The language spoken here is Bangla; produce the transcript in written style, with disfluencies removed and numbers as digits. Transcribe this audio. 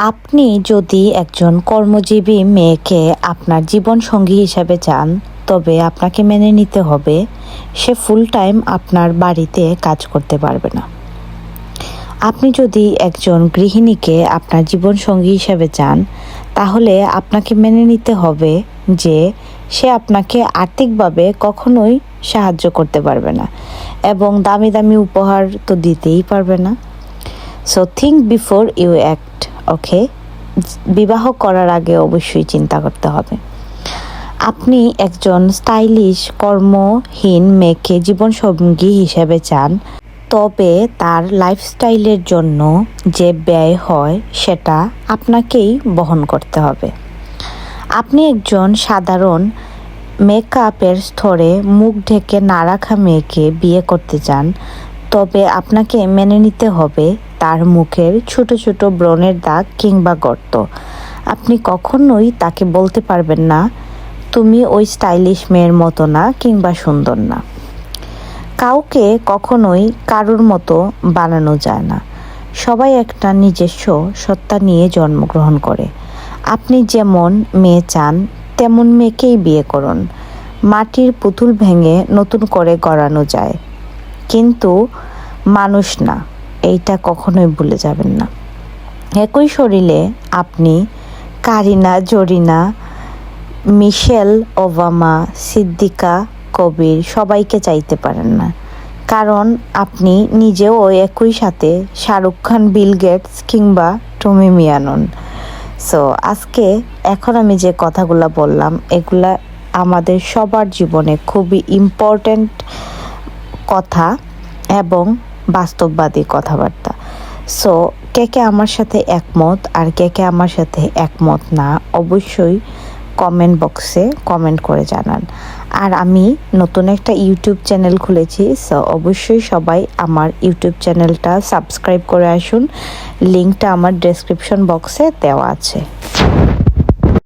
আপনি যদি একজন কর্মজীবী মেয়েকে আপনার জীবনসঙ্গী হিসাবে চান, তবে আপনাকে মেনে নিতে হবে সে ফুল টাইম আপনার বাড়িতে কাজ করতে পারবে না। আপনি যদি একজন গৃহিণীকে আপনার জীবনসঙ্গী হিসাবে চান, তাহলে আপনাকে মেনে নিতে হবে যে সে আপনাকে আর্থিকভাবে কখনোই সাহায্য করতে পারবে না এবং দামি দামি উপহার তো দিতেই পারবে না। So think before you act, okay? বিবাহ করার আগে অবশ্যই চিন্তা করতে হবে। আপনি একজন স্টাইলিশ কর্মহীন মেয়েকে জীবনসঙ্গী হিসেবে চান, তবে তার লাইফস্টাইলের জন্য যে ব্যয় হয় সেটা আপনাকেই বহন করতে হবে। আপনি একজন সাধারণ মেকআপের স্তরে মুখ ঢেকে না রাখা মেয়েকে বিয়ে করতে চান, তবে আপনাকে মেনে নিতে হবে তার মুখের ছোট ছোট ব্রণের দাগ কিংবা গর্ত। আপনি কখনোই তাকে বলতে পারবেন না তুমি ওই স্টাইলিশ মেয়ের মতো না কিংবা সুন্দর না। কাউকে কখনোই কারুর মতো বানানো যায় না। সবাই একটা নিজস্ব সত্তা নিয়ে জন্মগ্রহণ করে। আপনি যেমন মেয়ে চান তেমন মেয়েকেই বিয়ে করুন। মাটির পুতুল ভেঙে নতুন করে গড়ানো যায়, কিন্তু মানুষ না, এইটা কখনোই ভুলে যাবেন না। একই শরীরে আপনি কারিনা, জরিনা, মিশেল ওবামা, সিদ্দিকা কবির সবাইকে চাইতে পারেন না, কারণ আপনি নিজেও একই সাথে শাহরুখ খান, বিল গেটস কিংবা টমি মিয়া নন। সো এখন আমি যে কথাগুলো বললাম এগুলা আমাদের সবার জীবনে খুবই ইম্পর্ট্যান্ট কথা এবং বাস্তববাদী কথাবার্তা। সো কে কে আমার সাথে একমত আর কে কে আমার সাথে একমত না, অবশ্যই কমেন্ট বক্সে কমেন্ট করে জানান। আর আমি নতুন একটা ইউটিউব চ্যানেল খুলেছি, সো অবশ্যই সবাই আমার ইউটিউব চ্যানেলটা সাবস্ক্রাইব করে আসুন। লিঙ্কটা আমার ডেসক্রিপশন বক্সে দেওয়া আছে।